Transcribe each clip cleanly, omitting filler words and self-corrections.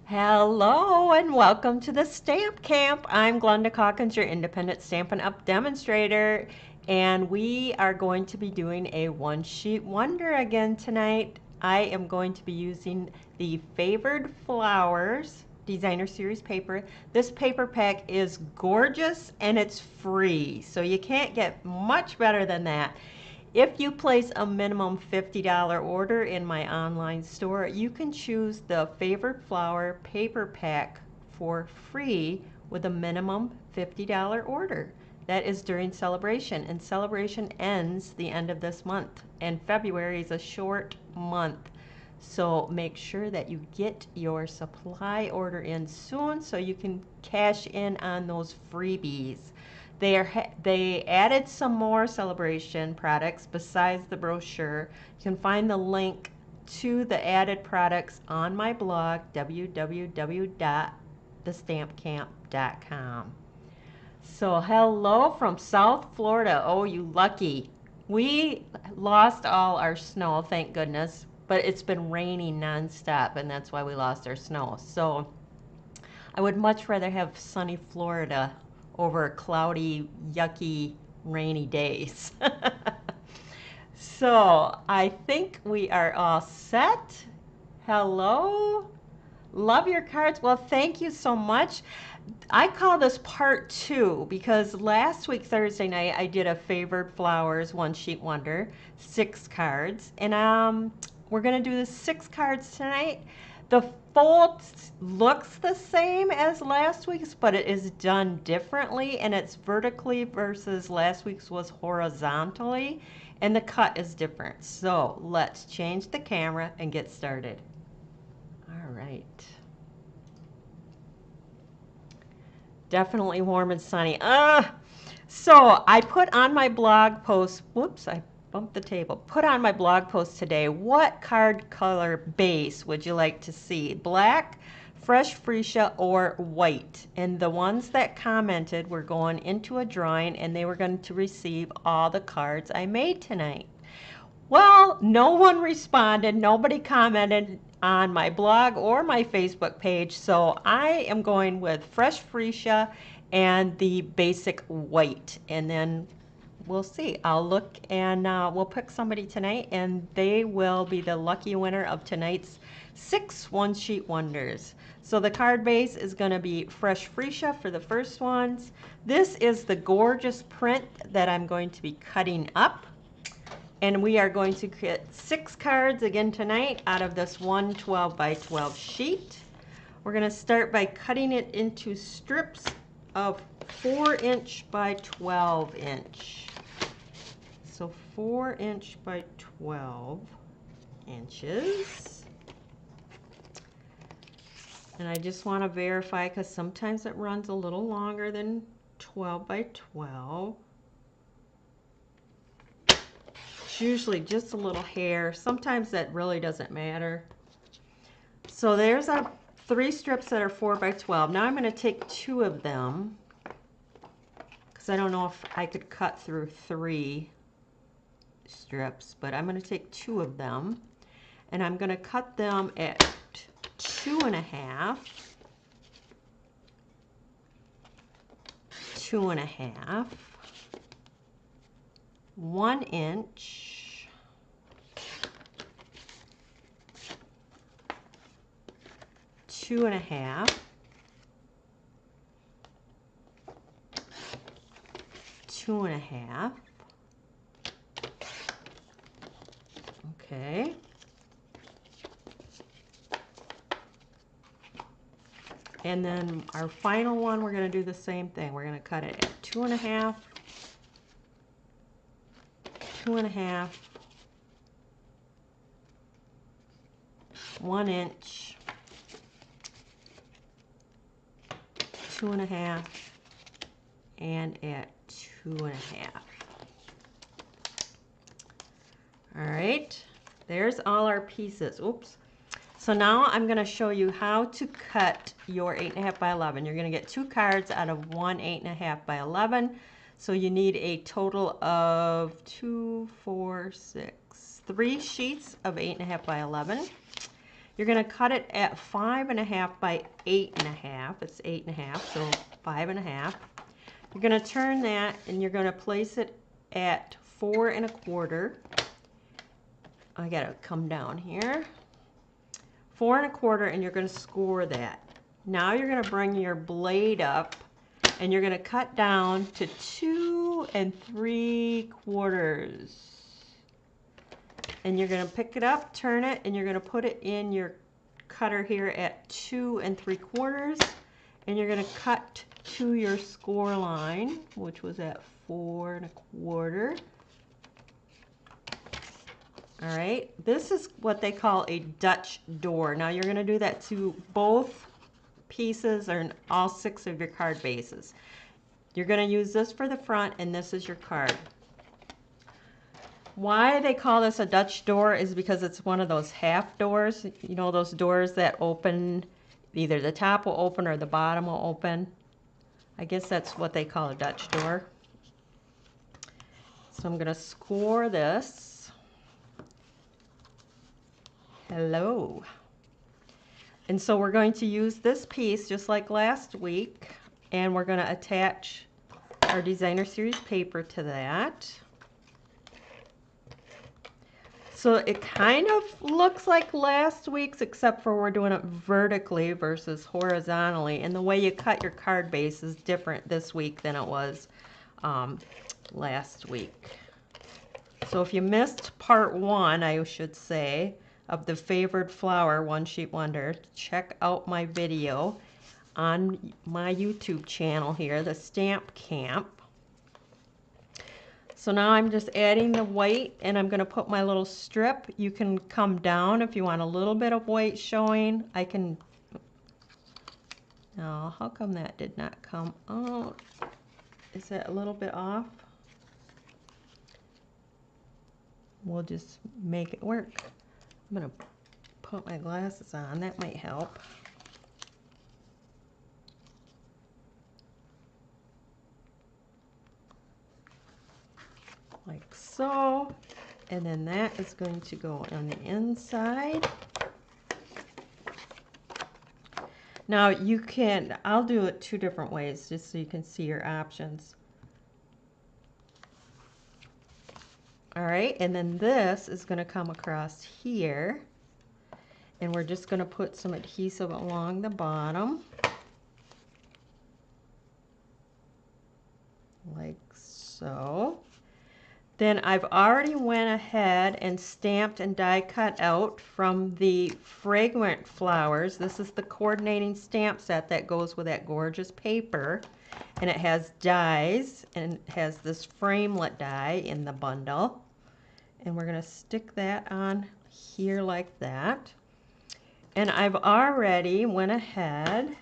Hello and welcome to the Stamp Camp. I'm Glenda Calkins, your independent Stampin' Up! Demonstrator, and we are going to be doing a one-sheet wonder again tonight. I am going to be using the Favored Flowers Designer Series paper. This paper pack is gorgeous and it's free, so you can't get much better than that. If you place a minimum $50 order in my online store, you can choose the Favored Flower paper pack for free with a minimum $50 order. That is during celebration, and celebration ends the end of this month, and February is a short month. So make sure that you get your supply order in soon so you can cash in on those freebies. They added some more celebration products besides the brochure. You can find the link to the added products on my blog, www.TheStampCamp.com. So hello from South Florida. Oh, you lucky. We lost all our snow, thank goodness, but it's been raining nonstop, and that's why we lost our snow. So I would much rather have sunny Florida over cloudy, yucky, rainy days. So I think we are all set. Hello. Love your cards. Well, thank you so much. I call this part 2 because last week, Thursday night, I did a Favored Flowers one sheet wonder, 6 cards. And we're going to do the 6 cards tonight. The fold looks the same as last week's, but it is done differently, and it's vertically versus last week's was horizontally, and the cut is different. So let's change the camera and get started. All right. Definitely warm and sunny. So I put on my blog post, whoops, I bumped the table. Put on my blog post today, what card color base would you like to see? Black, fresh freesia, or white? And the ones that commented were going into a drawing, and they were going to receive all the cards I made tonight. Well, no one responded. Nobody commented on my blog or my Facebook page. So I am going with fresh freesia and the basic white. And then we'll see. I'll look and we'll pick somebody tonight, and they will be the lucky winner of tonight's 6 one-sheet wonders. So the card base is going to be fresh freesia for the first ones. This is the gorgeous print that I'm going to be cutting up. And we are going to get 6 cards again tonight out of this 1 12 by 12 sheet. We're going to start by cutting it into strips of 4" by 12". So 4" by 12 inches. And I just want to verify because sometimes it runs a little longer than 12 by 12. It's usually just a little hair. Sometimes that really doesn't matter. So there's our 3 strips that are 4 by 12. Now I'm going to take 2 of them because I don't know if I could cut through 3 strips, but I'm going to take 2 of them, and I'm going to cut them at 2½, 2½, 1 inch, 2½, 2½. Okay. And then our final one, we're going to do the same thing. We're going to cut it at 2½, 2½, 1 inch, 2½, and at 2½. All right, there's all our pieces. Oops. So now I'm going to show you how to cut your 8½ by 11. You're going to get 2 cards out of one 8½ by 11. So you need a total of 2, 4, 6, 3 sheets of 8½ by 11. You're going to cut it at 5.5 by 8.5. It's 8.5, so 5.5. You're going to turn that and you're going to place it at 4.25. I got to come down here. 4.25, and you're going to score that. Now you're going to bring your blade up and you're going to cut down to 2 3/4. And you're going to pick it up, turn it, and you're going to put it in your cutter here at 2 3/4. And you're going to cut to your score line, which was at 4.25. All right, this is what they call a Dutch door. Now you're going to do that to both pieces or all 6 of your card bases. You're going to use this for the front and this is your card. Why they call this a Dutch door is because it's one of those half doors. You know, those doors that open, either the top will open or the bottom will open. I guess that's what they call a Dutch door. So I'm going to score this. Hello. And so we're going to use this piece just like last week, and we're going to attach our designer series paper to that. So it kind of looks like last week's, except for we're doing it vertically versus horizontally, and the way you cut your card base is different this week than it was last week. So if you missed part 1, I should say, of the favored flower one sheet wonder, check out my video on my YouTube channel here, TheStampCamp. So now I'm just adding the white, and I'm going to put my little strip. You can come down if you want a little bit of white showing. I can. Oh, how come that did not come out? Is that a little bit off? We'll just make it work. I'm going to put my glasses on. That might help. Like so. And then that is going to go on the inside. Now you can, I'll do it 2 different ways just so you can see your options. All right, and then this is going to come across here, and we're just going to put some adhesive along the bottom, like so. Then I've already went ahead and stamped and die cut out from the Fragrant Flowers. This is the coordinating stamp set that goes with that gorgeous paper, and it has dies, and it has this framelit die in the bundle. And we're going to stick that on here like that. And I've already went ahead,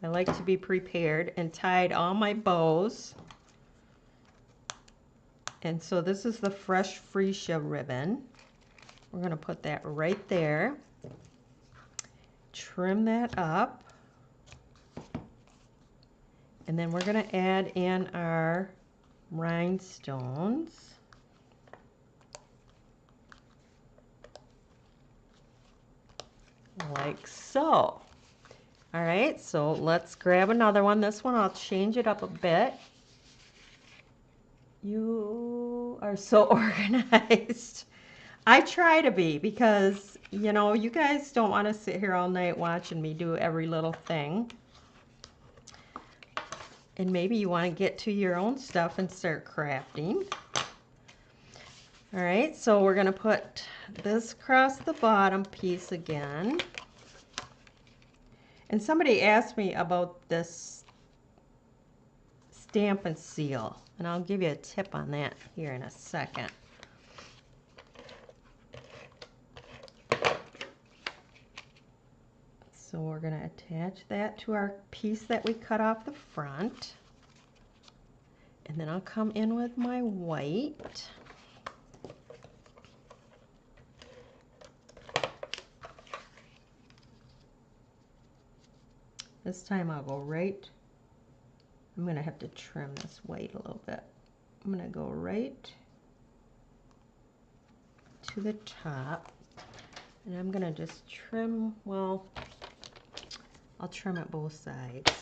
I like to be prepared, and tied all my bows. And so this is the fresh freesia ribbon. We're going to put that right there. Trim that up. And then we're going to add in our rhinestones. Like so. All right, so let's grab another one. This one I'll change it up a bit. You are so organized. I try to be, because, you know, you guys don't want to sit here all night watching me do every little thing. And maybe you want to get to your own stuff and start crafting. All right, so we're going to put this across the bottom piece again. And somebody asked me about this stamp and seal, and I'll give you a tip on that here in a second. So we're going to attach that to our piece that we cut off the front. And then I'll come in with my white. This time I'll go right, I'm going to have to trim this white a little bit. I'm going to go right to the top. And I'm gonna just trim, well, I'll trim it both sides.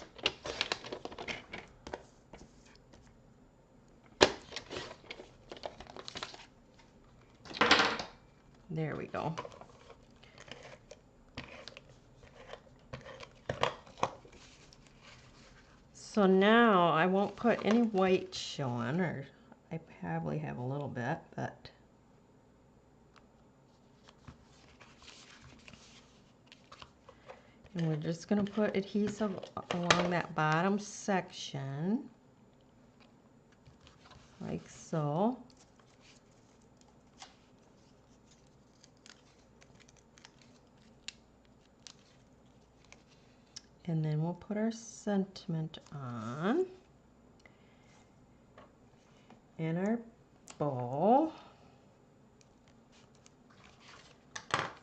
There we go. So now I won't put any white showing, or I probably have a little bit, but and we're just going to put adhesive along that bottom section, like so. And then we'll put our sentiment on and our bow.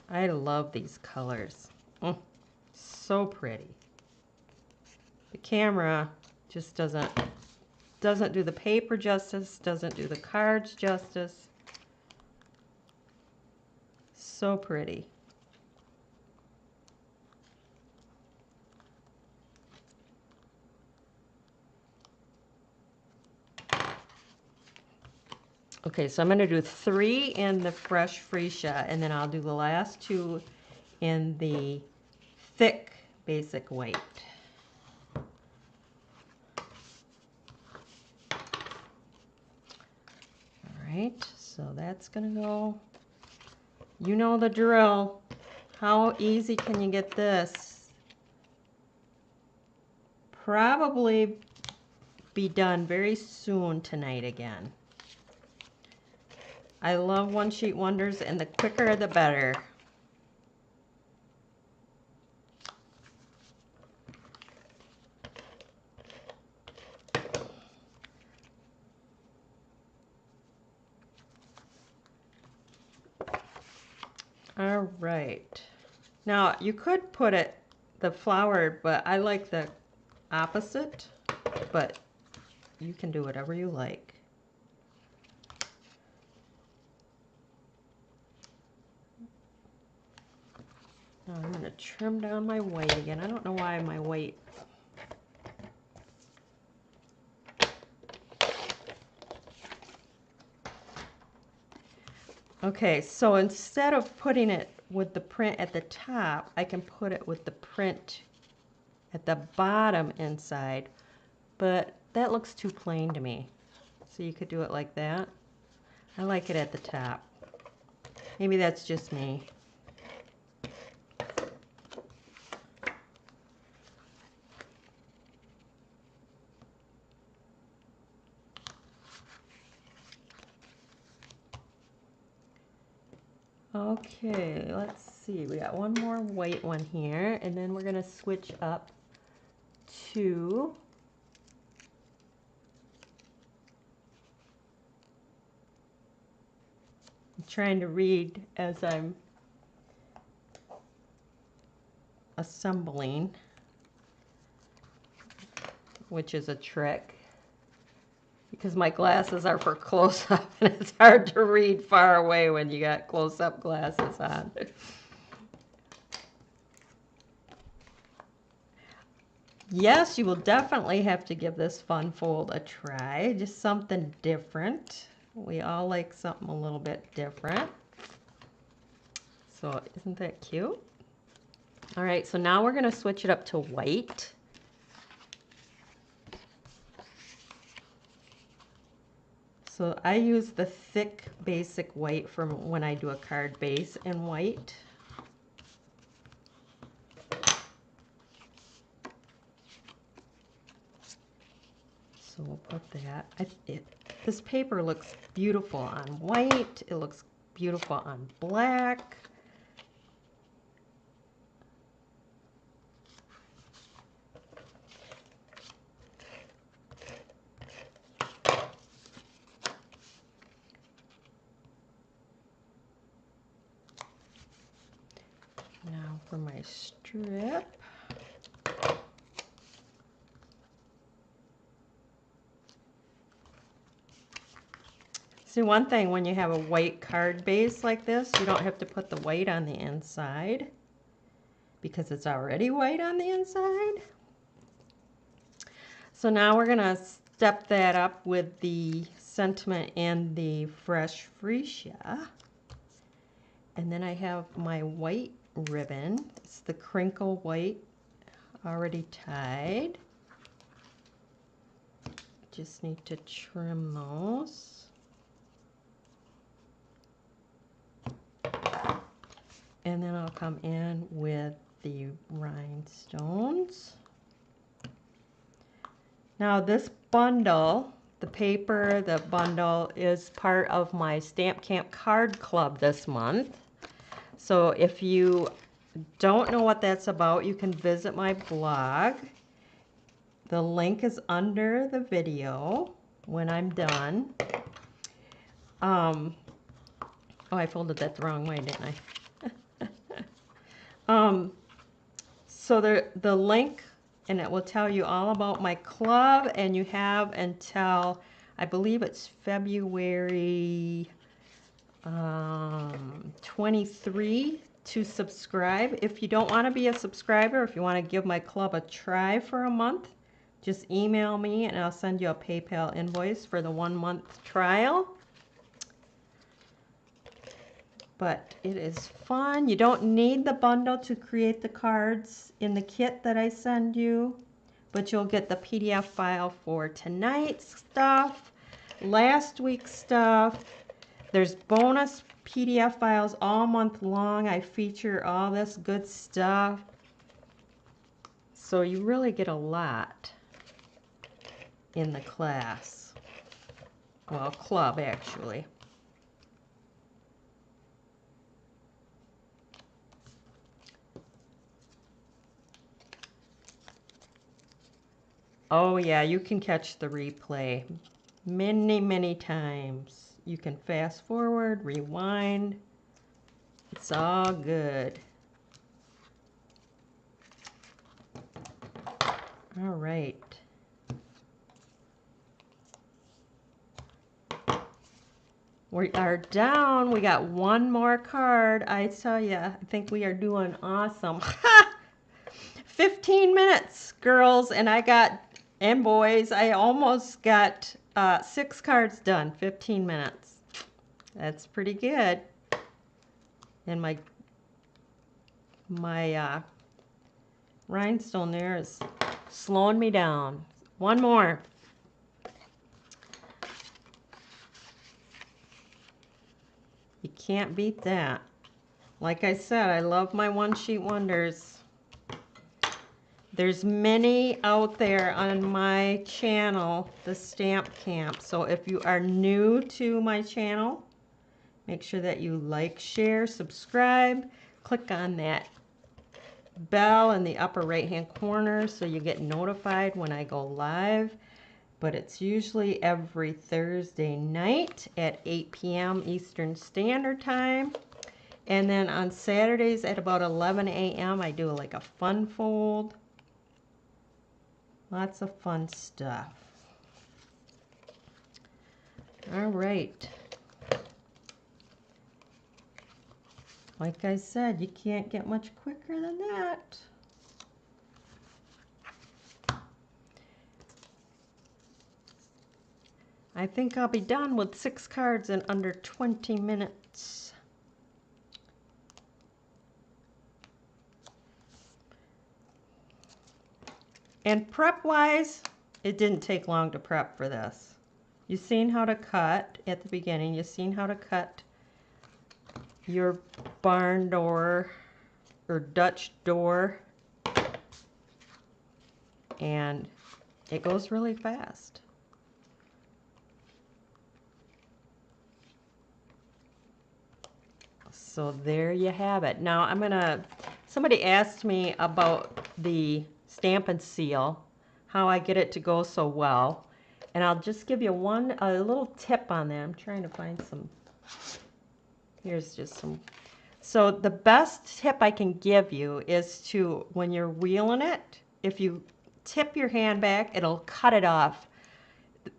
I love these colors. So pretty. The camera just doesn't do the paper justice, doesn't do the cards justice. So pretty. Okay, so I'm going to do 3 in the fresh freesia, and then I'll do the last 2 in the thick basic white. Alright, so that's going to go. You know the drill. How easy can you get this? Probably be done very soon tonight again. I love one sheet wonders, and the quicker the better. All right. Now you could put it the flower, but I like the opposite, but you can do whatever you like. Now I'm going to trim down my white again. I don't know why my white. Okay, so instead of putting it with the print at the top, I can put it with the print at the bottom inside, but that looks too plain to me. So you could do it like that. I like it at the top. Maybe that's just me. Okay, let's see. We got one more white one here, and then we're going to switch up to I'm trying to read as I'm assembling, which is a trick because my glasses are for close-up and it's hard to read far away when you got close-up glasses on. Yes, you will definitely have to give this fun fold a try. Just something different. We all like something a little bit different. So isn't that cute? All right, so now we're going to switch it up to white. So I use the thick basic white from when I do a card base in white. So we'll put that. This paper looks beautiful on white. It looks beautiful on black. Now for my strip. See, one thing, when you have a white card base like this, you don't have to put the white on the inside because it's already white on the inside. So now we're going to step that up with the sentiment and the fresh freesia. And then I have my white ribbon. It's the crinkle white already tied. Just need to trim those. And then I'll come in with the rhinestones. Now this bundle, the paper, the bundle, is part of my TheStampCamp card club this month. So if you don't know what that's about, you can visit my blog. The link is under the video when I'm done. Oh, I folded that the wrong way, didn't I? So the link, and it will tell you all about my club, and you have until, I believe it's February 23 to subscribe. If you don't want to be a subscriber, if you want to give my club a try for a month, just email me and I'll send you a PayPal invoice for the 1 month trial. But it is fun. You don't need the bundle to create the cards in the kit that I send you, but you'll get the PDF file for tonight's stuff, last week's stuff. There's bonus PDF files all month long. I feature all this good stuff. So you really get a lot in the class. Well, club actually. Oh yeah, you can catch the replay many, many times. You can fast forward, rewind. It's all good. All right. We are down. We got one more card. I tell you, I think we are doing awesome. 15 minutes, girls, and and boys, I almost got 6 cards done, 15 minutes. That's pretty good. And my rhinestone there is slowing me down. One more. You can't beat that. Like I said, I love my one-sheet wonders. There's many out there on my channel, TheStampCamp. So if you are new to my channel, make sure that you like, share, subscribe. Click on that bell in the upper right-hand corner so you get notified when I go live. But it's usually every Thursday night at 8 p.m. Eastern Standard Time. And then on Saturdays at about 11 a.m. I do like a fun fold. Lots of fun stuff. All right. Like I said, you can't get much quicker than that. I think I'll be done with 6 cards in under 20 minutes. And prep-wise, it didn't take long to prep for this. You've seen how to cut at the beginning. You've seen how to cut your barn door or Dutch door. And it goes really fast. So there you have it. Now somebody asked me about the Stamp and Seal, how I get it to go so well. And I'll just give you a little tip on that. I'm trying to find some. Here's just some. So the best tip I can give you is to, when you're wheeling it, if you tip your hand back, it'll cut it off.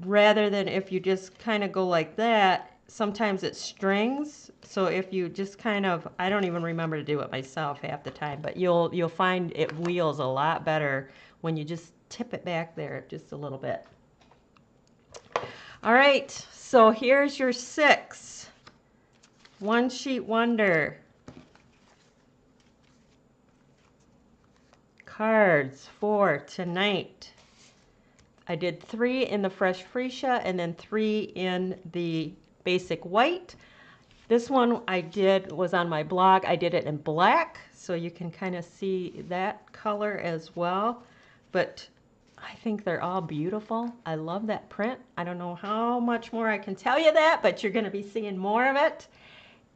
Rather than if you just kind of go like that, sometimes it strings. So if you just kind of, I don't even remember to do it myself half the time, but you'll find it wheels a lot better when you just tip it back there just a little bit. All right, so here's your 6 one sheet wonder cards for tonight. I did 3 in the fresh freesia and then 3 in the basic white. This one I did was on my blog. I did it in black, so you can kind of see that color as well. But I think they're all beautiful. I love that print. I don't know how much more I can tell you that, but you're going to be seeing more of it.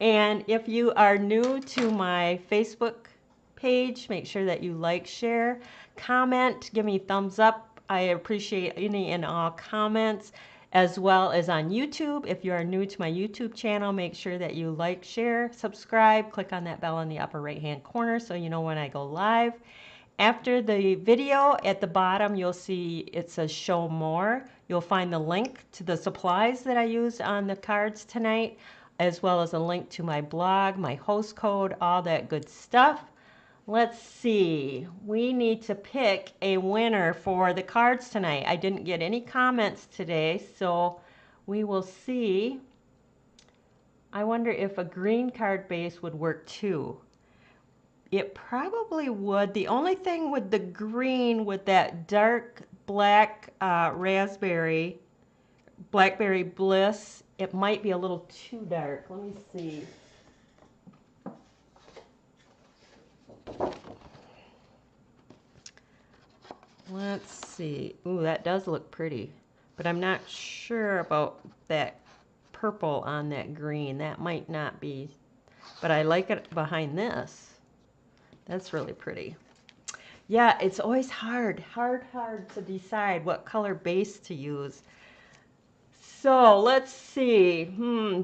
And if you are new to my Facebook page, make sure that you like, share, comment, give me thumbs up. I appreciate any and all comments, as well as on YouTube. If you are new to my YouTube channel, make sure that you like, share, subscribe, click on that bell in the upper right hand corner so you know when I go live. After the video, at the bottom you'll see it says show more. You'll find the link to the supplies that I used on the cards tonight, as well as a link to my blog, my host code, all that good stuff. Let's see. We need to pick a winner for the cards tonight. I didn't get any comments today, so we will see. I wonder if a green card base would work too. It probably would. The only thing with the green, with that dark black raspberry, blackberry bliss, it might be a little too dark. Let me see. Let's see. Ooh, that does look pretty. But I'm not sure about that purple on that green. That might not be. But I like it behind this. That's really pretty. Yeah, it's always hard to decide what color base to use. So let's see.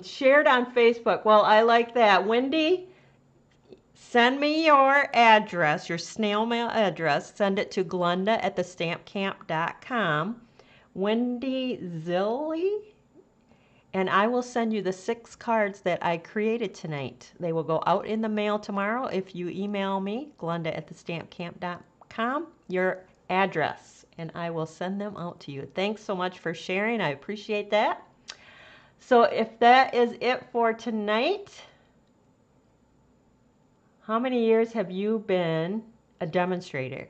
Shared on Facebook. Well, I like that. Wendy, send me your address, your snail mail address. Send it to Glenda at TheStampCamp.com. Wendy Zilli. And I will send you the 6 cards that I created tonight. They will go out in the mail tomorrow if you email me, Glenda at TheStampCamp.com, your address, and I will send them out to you. Thanks so much for sharing. I appreciate that. So if that is it for tonight, how many years have you been a demonstrator?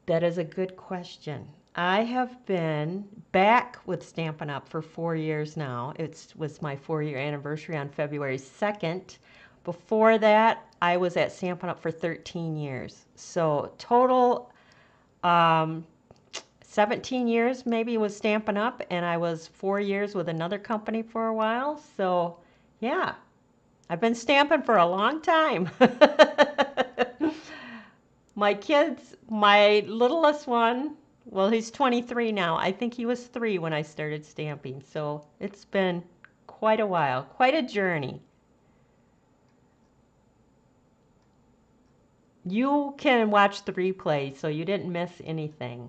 That is a good question. I have been back with Stampin' Up! For 4 years now. It was my 4-year anniversary on February 2nd. Before that, I was at Stampin' Up! For 13 years. So total 17 years maybe was Stampin' Up! And I was 4 years with another company for a while. So yeah, I've been stamping for a long time. My kids, my littlest one, well, he's 23 now. I think he was 3 when I started stamping. So it's been quite a while, quite a journey. You can watch the replay, so you didn't miss anything.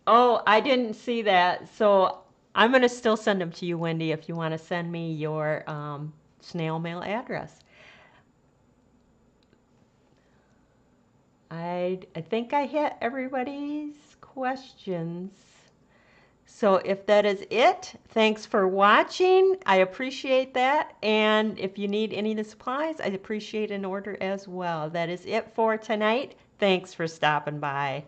Oh, I didn't see that. So I'm going to still send them to you, Wendy, if you want to send me your snail mail address. I think I hit everybody's questions. So if that is it, thanks for watching. I appreciate that. And if you need any of the supplies, I'd appreciate an order as well. That is it for tonight. Thanks for stopping by.